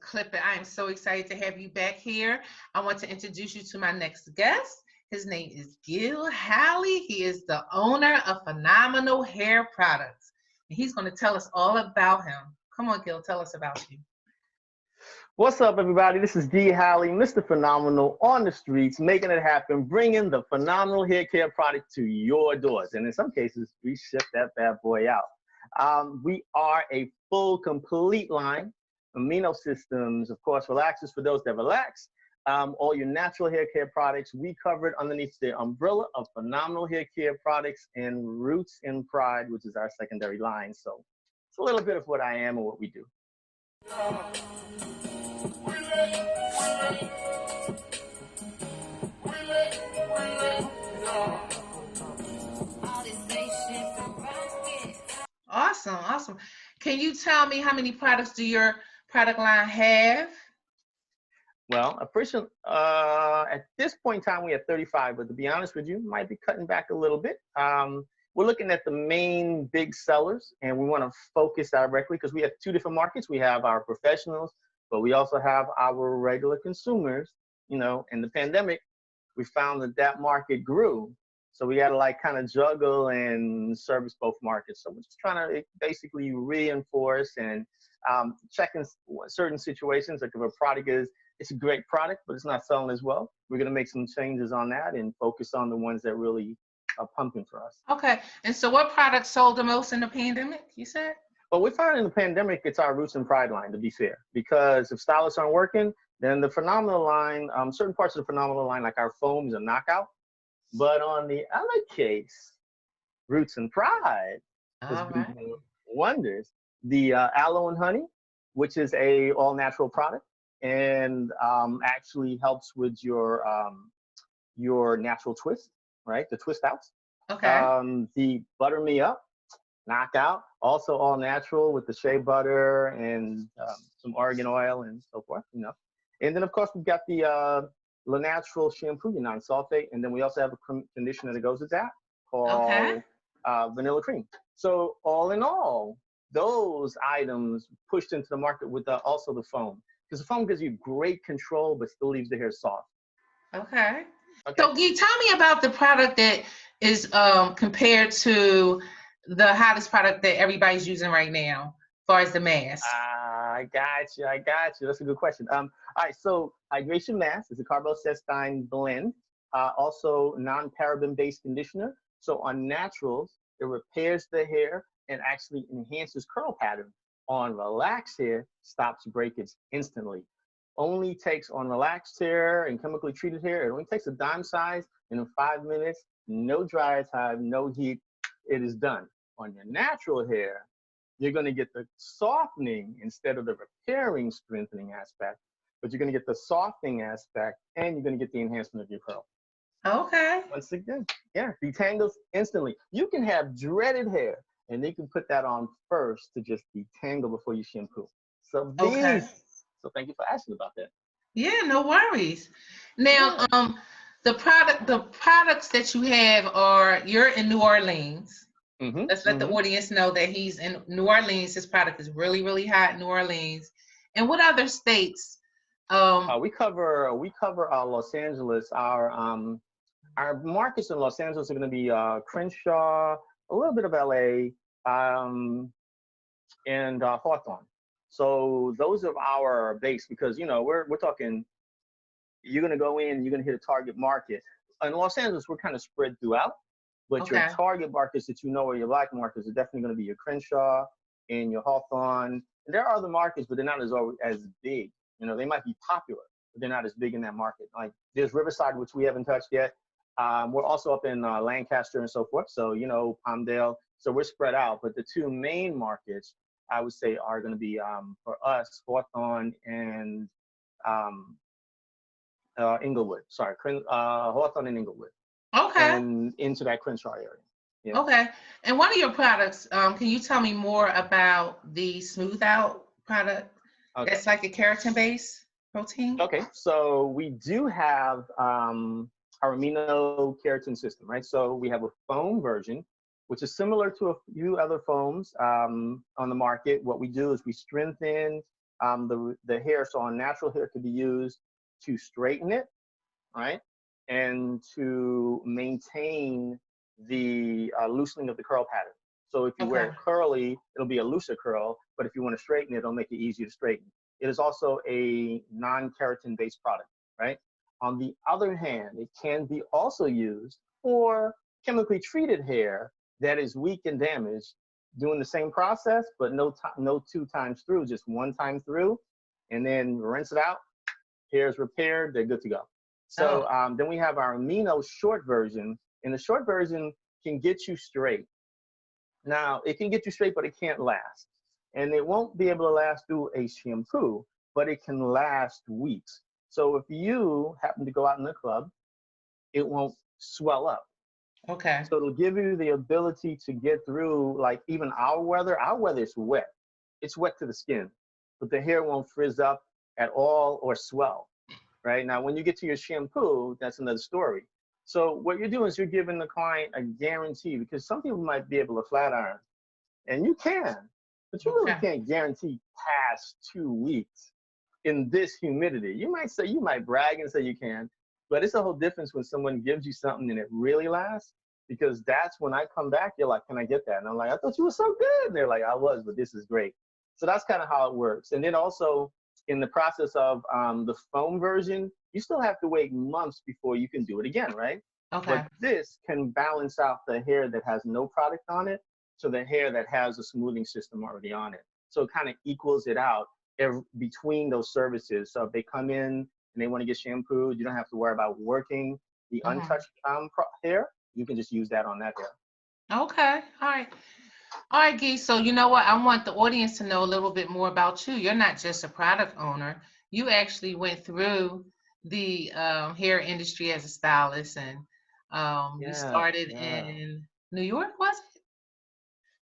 Clipper. I am so excited to have you back here. I want to introduce you to my next guest. His name is Clement Halley. He is the owner of Phenomenal Hair Products. And he's going to tell us all about him. Come on, Gil, tell us about you. What's up, everybody? This is D. Halley, Mr. Phenomenal, on the streets, making it happen, bringing the phenomenal hair care product to your doors. And in some cases, we ship that bad boy out. We are a full, complete line. Amino systems, of course, relaxers for those that relax. All your natural hair care products, we cover it underneath the umbrella of Phenomenal Hair Care Products and Roots and Pride, which is our secondary line. So it's a little bit of what I am and what we do. Awesome, awesome. Can you tell me how many products do your product line have? Well, at this point in time, we have 35, but to be honest with you, might be cutting back a little bit. We're looking at the main big sellers, and we want to focus directly because we have two different markets. We have our professionals, but we also have our regular consumers. You know, in the pandemic, we found that market grew. So we got to like kind of juggle and service both markets. So we're just trying to basically reinforce and check in certain situations. Like if a product it's a great product, but it's not selling as well, we're going to make some changes on that and focus on the ones that really are pumping for us. Okay. And so what products sold the most in the pandemic, you said? Well, we found in the pandemic, it's our Roots and Pride line, to be fair, because if stylists aren't working, then the Phenomenal line, certain parts of the Phenomenal line, like our foam, is a knockout. But on the other case, Roots and Pride has been doing wonders. The aloe and honey, which is a all-natural product, and actually helps with your natural twist, right? The twist outs. Okay. The Butter Me Up, knockout, also all natural with the shea butter and some argan oil and so forth, you know. And then of course we've got the Le Natural shampoo, your non-sulfate, and then we also have a conditioner that goes with that called Vanilla Cream. So all in all, those items pushed into the market with also the foam, because the foam gives you great control but still leaves the hair soft. Okay. So can you tell me about the product that is compared to the hottest product that everybody's using right now, as far as the mask? I got you. That's a good question. All right, so Hydration Mask is a carbocystine blend, also non-paraben-based conditioner. So on naturals, it repairs the hair and actually enhances curl pattern. On relaxed hair, stops breakage instantly. Only takes on relaxed hair and chemically treated hair, it only takes a dime size, and in 5 minutes, no dry time, no heat, it is done. On your natural hair, you're going to get the softening instead of the repairing, strengthening aspect, but you're going to get the softening aspect, and you're going to get the enhancement of your curl. Okay. Once again, yeah, detangles instantly. You can have dreaded hair, and they can put that on first to just detangle before you shampoo. So so thank you for asking about that. Yeah, no worries. Now, the products that you have are, you're in New Orleans. Let's let the audience know that he's in New Orleans. His product is really, really hot in New Orleans. And what other states? We cover Los Angeles. Our markets in Los Angeles are going to be Crenshaw, a little bit of LA, and Hawthorne. So those are our base, because you know we're talking. You're going to go in, you're going to hit a target market. In Los Angeles, we're kind of spread throughout. But your target markets that you know are your black markets are definitely going to be your Crenshaw and your Hawthorne. And there are other markets, but they're not as big. You know, they might be popular, but they're not as big in that market. Like there's Riverside, which we haven't touched yet. We're also up in Lancaster and so forth. So, you know, Palmdale. So we're spread out. But the two main markets, I would say, are going to be, for us, Hawthorne and Inglewood. Sorry, Hawthorne and Inglewood. Okay. And into that Crenshaw area. Yeah. Okay. And one of your products, can you tell me more about the Smooth Out product? Okay. That's like a keratin based protein. Okay. So we do have our Amino keratin system, right? So we have a foam version, which is similar to a few other foams on the market. What we do is we strengthen the hair. So on natural hair could be used to straighten it, right? And to maintain the loosening of the curl pattern. So if you wear it curly, it'll be a looser curl, but if you want to straighten it, it'll make it easier to straighten. It is also a non-keratin based product, right? On the other hand, it can be also used for chemically treated hair that is weak and damaged, doing the same process, but no 2 times through, just 1 time through, and then rinse it out. Hair is repaired, they're good to go. So then we have our Amino short version, and the short version can get you straight. Now, it can get you straight, but it can't last. And it won't be able to last through a shampoo, but it can last weeks. So if you happen to go out in the club, it won't swell up. Okay. So it'll give you the ability to get through, like even our weather is wet. It's wet to the skin, but the hair won't frizz up at all or swell, right? Now, when you get to your shampoo, that's another story. So what you're doing is you're giving the client a guarantee, because some people might be able to flat iron, and you can, but you really can't guarantee past 2 weeks in this humidity. You might brag and say you can, but it's a whole difference when someone gives you something and it really lasts, because that's when I come back, you're like, can I get that? And I'm like, I thought you were so good. And they're like, I was, but this is great. So that's kind of how it works. And then also in the process of the foam version, you still have to wait months before you can do it again, right? Okay. But this can balance out the hair that has no product on it to the hair that has a smoothing system already on it. So it kind of equals it out between those services. So if they come in and they want to get shampooed, you don't have to worry about working the untouched hair. You can just use that on that hair. Okay. All right. All right, Guy. So you know what? I want the audience to know a little bit more about you. You're not just a product owner. You actually went through the hair industry as a stylist, and you started in New York, was it?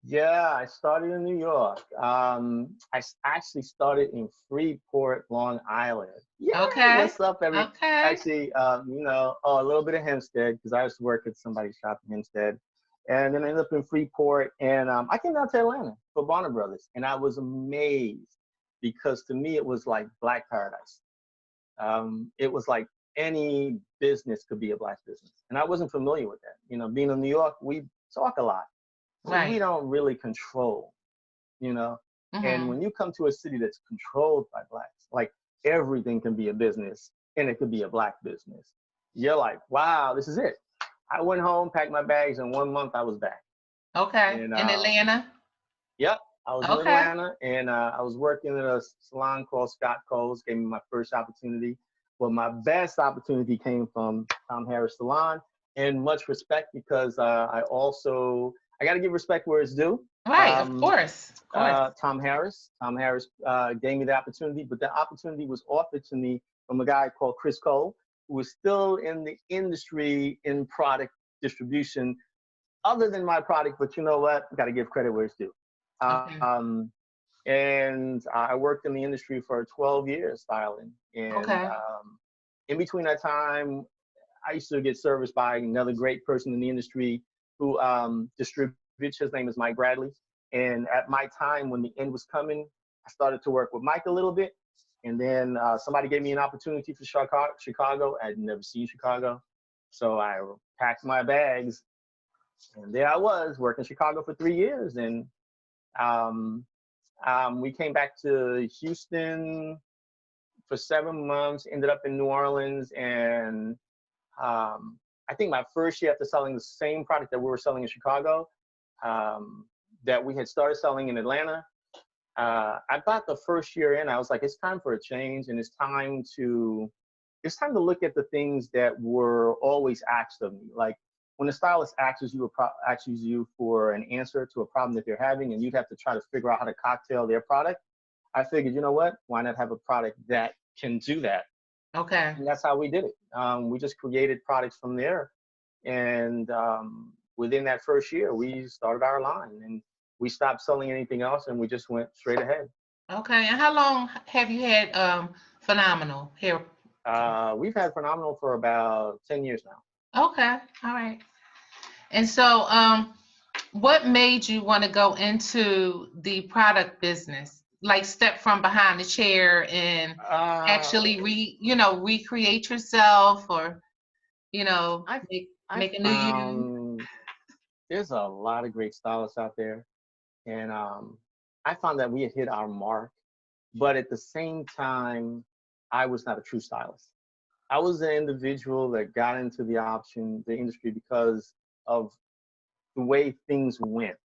Yeah, I started in New York. I actually started in Freeport, Long Island. Yeah, what's up, everyone? Okay. Actually, a little bit of Hempstead, because I used to work at somebody's shop in Hempstead. And then I ended up in Freeport, and I came down to Atlanta for Bonner Brothers, and I was amazed, because to me, it was like Black Paradise. It was like any business could be a Black business. And I wasn't familiar with that. You know, being in New York, we talk a lot. Right. We don't really control, you know? And when you come to a city that's controlled by Blacks, like everything can be a business, and it could be a Black business. You're like, wow, this is it. I went home, packed my bags, and 1 month I was back. Okay. And, in Atlanta? Yep. I was in Atlanta, and I was working at a salon called Scott Cole's. Gave me my first opportunity. Well, my best opportunity came from Tom Harris Salon, and much respect, because I got to give respect where it's due. Right, of course. Tom Harris gave me the opportunity, but the opportunity was offered to me from a guy called Chris Cole, who was still in the industry in product distribution, other than my product. But you know what? I got to give credit where it's due. And I worked in the industry for 12 years styling. And in between that time, I used to get serviced by another great person in the industry who distributes. His name is Mike Bradley. And at my time, when the end was coming, I started to work with Mike a little bit. And then somebody gave me an opportunity for Chicago. I'd never seen Chicago. So I packed my bags. And there I was, working in Chicago for 3 years. And we came back to Houston for 7 months, ended up in New Orleans. And I think my first year after selling the same product that we were selling in Chicago, that we had started selling in Atlanta, I thought the first year in, I was like, it's time for a change, and it's time to look at the things that were always asked of me. Like when a stylist asks you for an answer to a problem that they're having, and you'd have to try to figure out how to cocktail their product, I figured, you know what? Why not have a product that can do that? Okay. And that's how we did it. We just created products from there. And within that first year, we started our line, and we stopped selling anything else, and we just went straight ahead. Okay. And how long have you had Fe'nomenaal Hair? We've had Fe'nomenaal for about 10 years now. Okay. All right. And so what made you want to go into the product business? like step from behind the chair and actually recreate yourself, or make a new you? There's a lot of great stylists out there, and I found that we had hit our mark, but at the same time, I was not a true stylist. I was an individual that got into the industry because of the way things went.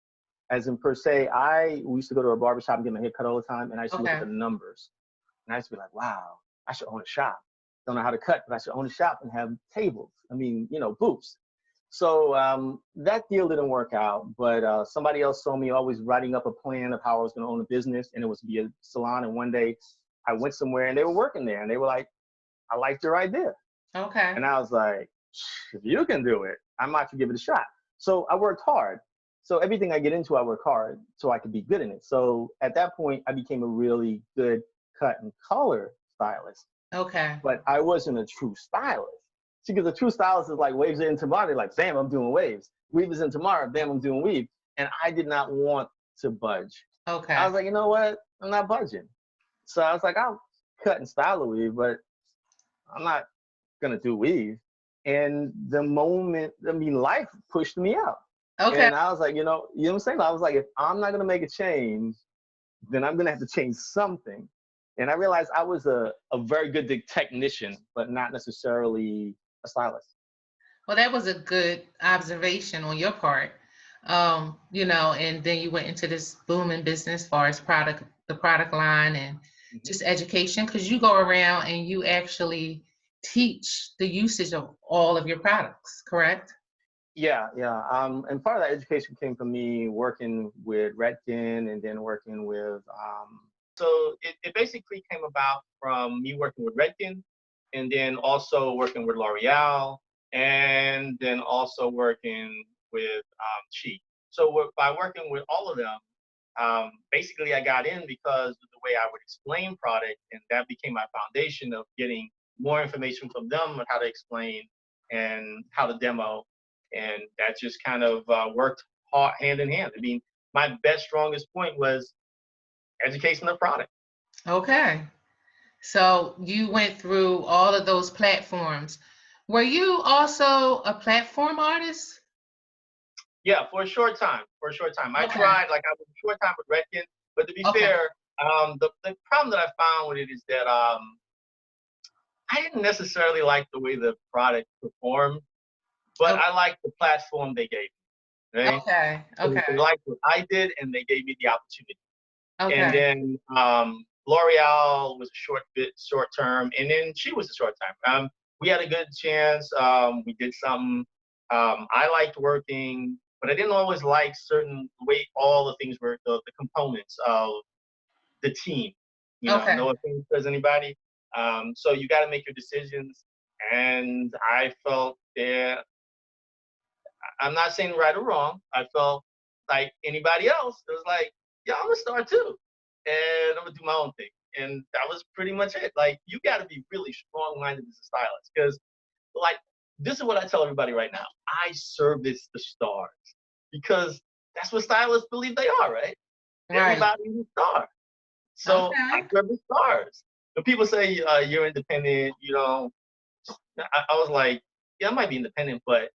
As in per se, we used to go to a barbershop and get my hair cut all the time, and I used to look at the numbers. And I used to be like, wow, I should own a shop. Don't know how to cut, but I should own a shop and have tables. I mean, booths. So that deal didn't work out, but somebody else saw me always writing up a plan of how I was going to own a business, and it was to be a salon. And one day I went somewhere and they were working there, and they were like, I liked your idea. Okay. And I was like, if you can do it, I might give it a shot. So I worked hard. So everything I get into, I work hard so I could be good in it. So at that point, I became a really good cut and color stylist. Okay. But I wasn't a true stylist. See, because a true stylist is like waves in tomorrow, they're like, bam, I'm doing waves. Weave is in tomorrow, bam, I'm doing weave. And I did not want to budge. Okay. I was like, you know what? I'm not budging. So I was like, I'll cut and style a weave, but I'm not gonna do weave. And the moment, life pushed me out. Okay. And I was like, you know what I'm saying? I was like, if I'm not gonna make a change, then I'm gonna have to change something. And I realized I was a very good technician, but not necessarily a stylist. Well, that was a good observation on your part. And then you went into this booming business as far as the product line and just education, because you go around and you actually teach the usage of all of your products, correct? Yeah. And part of that education came from me working with Redken and then working with, so it basically came about from me working with Redken and then also working with L'Oreal and then also working with Chi. So by working with all of them, basically I got in because of the way I would explain product, and that became my foundation of getting more information from them on how to explain and how to demo. And that just kind of worked hand in hand. I mean, my strongest point was education of product. Okay. So you went through all of those platforms. Were you also a platform artist? Yeah, for a short time. I tried, like I was a short time with Redken, but to be fair, the problem that I found with it is that I didn't necessarily like the way the product performed, but I liked the platform they gave me. Right? Okay. They liked what I did, and they gave me the opportunity. Okay. And then L'Oreal was a short term, and then she was a short time. We had a good chance. We did something. I liked working, but I didn't always like certain way all the things were the components of the team. No offense to anybody. So you got to make your decisions, and I felt that I'm not saying right or wrong. I felt like anybody else. It was like, yeah, I'm gonna start too, and I'm gonna do my own thing. And that was pretty much it. Like, you got to be really strong-minded as a stylist, because, like, this is what I tell everybody right now. I service the stars, because that's what stylists believe they are, right? Everybody's a star. So I serve the stars. When people say you're independent, I was like, yeah, I might be independent, but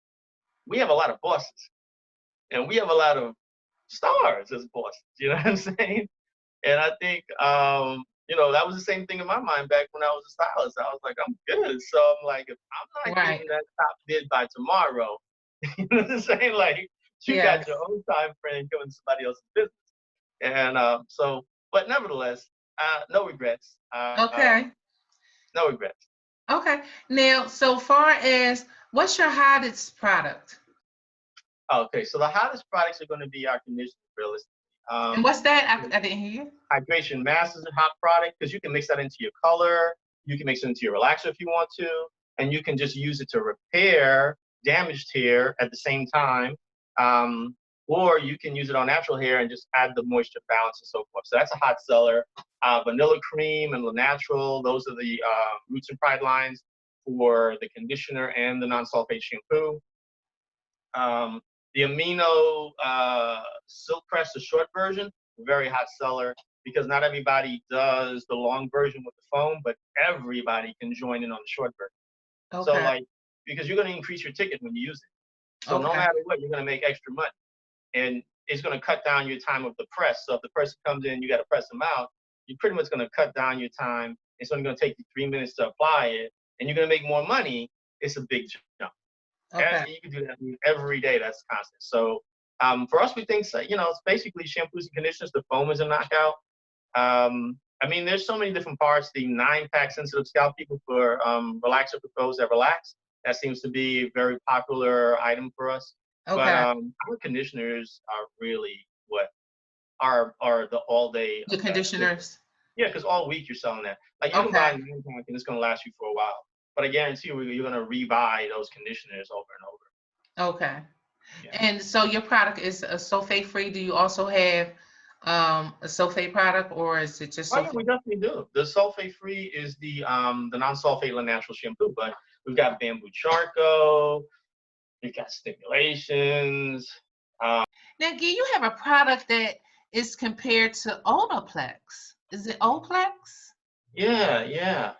we have a lot of bosses, and we have a lot of stars as bosses. You know what I'm saying? And I think, that was the same thing in my mind back when I was a stylist. I was like, I'm good. So I'm like, if I'm not getting that top bid by tomorrow, you know what I'm saying? Like, you got your own time frame coming to somebody else's business. And but nevertheless, no regrets. No regrets. Okay. Now, so far as, what's your hottest product? Okay, so the hottest products are going to be our conditioner, realistically. And what's that? I didn't hear you. Hydration Mask is a hot product because you can mix that into your color. You can mix it into your relaxer if you want to, and you can just use it to repair damaged hair at the same time. Or you can use it on natural hair and just add the moisture balance and so forth. So that's a hot seller. Vanilla Cream and Le Natural, those are the Roots and Pride lines for the conditioner and the non-sulfate shampoo. The Amino Silk Press, the short version, very hot seller. because not everybody does the long version with the phone, but everybody can join in on the short version. Okay. So like, because you're going to increase your ticket when you use it. So no Okay. matter what, you're going to make extra money. And it's going to cut down your time of the press. So if the person comes in, you got to press them out. You're pretty much going to cut down your time. It's only going to take you 3 minutes to apply it, and you're going to make more money. It's a big jump. Okay. And you can do that every day. That's constant. So for us, we think, you know, it's basically shampoos and conditioners. The foam is a knockout. I mean, there's so many different parts. The 9-pack sensitive scalp people for relaxer for those that relax. That seems to be a very popular item for us. Okay. But our conditioners are really what are the all day. The conditioners. Yeah, because all week you're selling that. Like you can buy a 9-pack and it's going to last you for a while. But I guarantee you, you're going to rebuy those conditioners over and over. Okay. Yeah. And so your product is a sulfate free. Do you also have a sulfate product, or is it just? Oh, yeah, we definitely do. The sulfate free is the non-sulfate natural shampoo, but we've got bamboo charcoal, we've got stimulations. Now, Guy, you have a product that is compared to Olaplex. Is it Olaplex? Yeah. Yeah.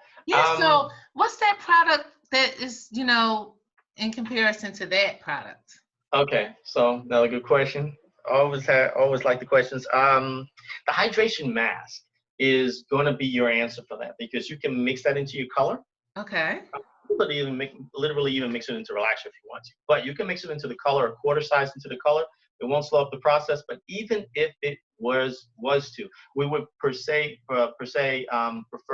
So what's that product that is, you know, in comparison to that product? Okay, so another good question. Always like the questions. The hydration mask is going to be your answer for that, because you can mix that into your color. Okay. Literally even mix it into relaxer if you want to. But you can mix it into the color, a quarter size into the color. It won't slow up the process. But even if it was to, we would per se prefer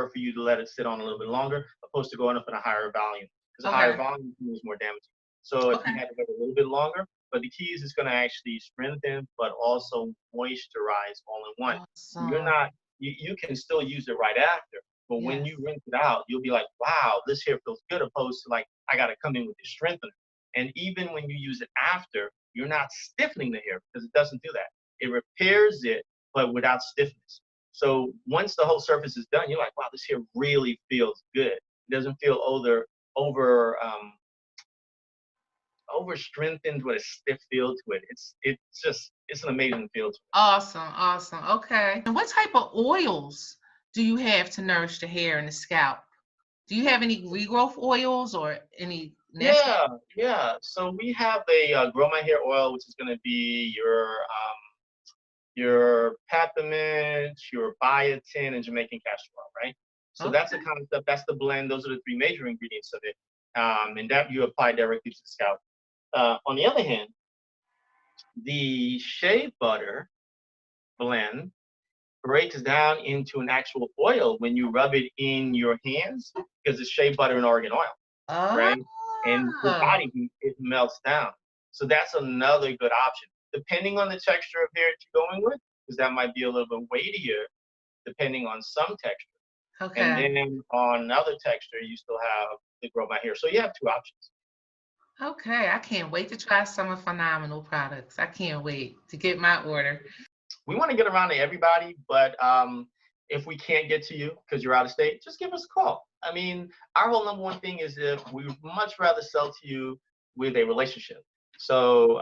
for you to let it sit on a little bit longer, opposed to going up in a higher volume, because a higher volume is more damaging. So if you had to wait a little bit longer, but the key is it's going to actually strengthen, but also moisturize all in one. Awesome. You can still use it right after, but when you rinse it out, you'll be like, wow, this hair feels good, opposed to like, I got to come in with the strengthener. And even when you use it after, you're not stiffening the hair, because it doesn't do that. It repairs it, but without stiffness. So once the whole surface is done, you're like, wow, this hair really feels good. It doesn't feel over strengthened with a stiff feel to it. It's an amazing feel to it. Awesome. Okay. And what type of oils do you have to nourish the hair and the scalp? Do you have any regrowth oils or any natural? Yeah. So we have a Grow My Hair oil, which is going to be your peppermint, your biotin, and Jamaican castor oil, right? So that's the concept. That's the blend. Those are the 3 major ingredients of it, and that you apply directly to the scalp. On the other hand, the shea butter blend breaks down into an actual oil when you rub it in your hands, because it's shea butter and argan oil, right? And the body heat, it melts down. So that's another good option, depending on the texture of hair that you're going with, because that might be a little bit weightier, depending on some texture. Okay. And then on another texture, you still have the Grow My Hair. So you have 2 options. Okay, I can't wait to try some of Fe'nomenaal products. I can't wait to get my order. We want to get around to everybody, but if we can't get to you because you're out of state, just give us a call. I mean, our whole number one thing is that we would much rather sell to you with a relationship. So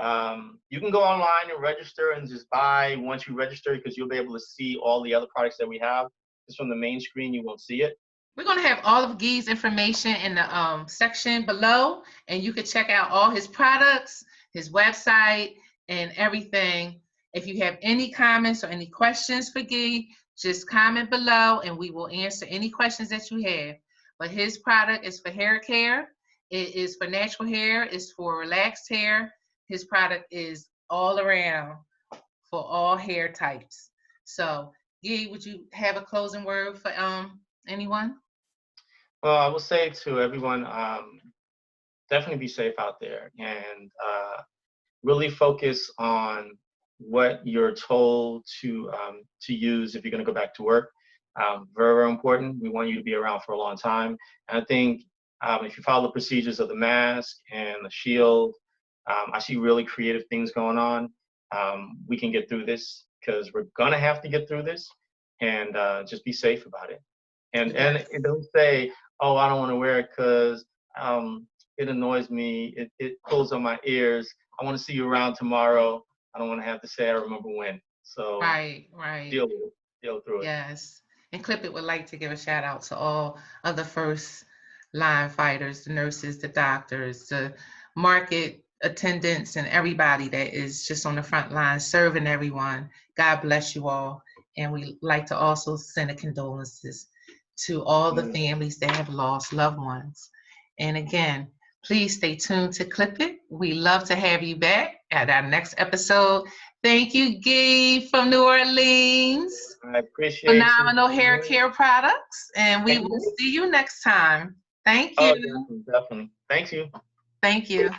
you can go online and register and just buy once you register, because you'll be able to see all the other products that we have. Just from the main screen, you won't see it. We're going to have all of Guy's information in the section below, and you can check out all his products, his website, and everything. If you have any comments or any questions for Guy, just comment below, and we will answer any questions that you have. But his product is for hair care. It is for natural hair. It's for relaxed hair. His product is all around for all hair types. So, Guy, would you have a closing word for anyone? Well, I will say to everyone, definitely be safe out there, and really focus on what you're told to use if you're going to go back to work. Very, very important. We want you to be around for a long time. And I think if you follow the procedures of the mask and the shield, I see really creative things going on. We can get through this, because we're going to have to get through this, and just be safe about it. And don't say, oh, I don't want to wear it because it annoys me. It pulls on my ears. I want to see you around tomorrow. I don't want to have to say I remember when. So right. Deal with it. go through it. Yes. And Clip It would like to give a shout out to all of the first line fighters, the nurses, the doctors, the market attendants, and everybody that is just on the front line serving everyone. God bless you all. And we like to also send a condolences to all the families that have lost loved ones. And again, please stay tuned to Clip It. We love to have you back at our next episode. Thank you, Guy from New Orleans. I appreciate Phenomenal hair care products. And we will see you next time. Thank you. Oh, definitely. Thank you. Thank you.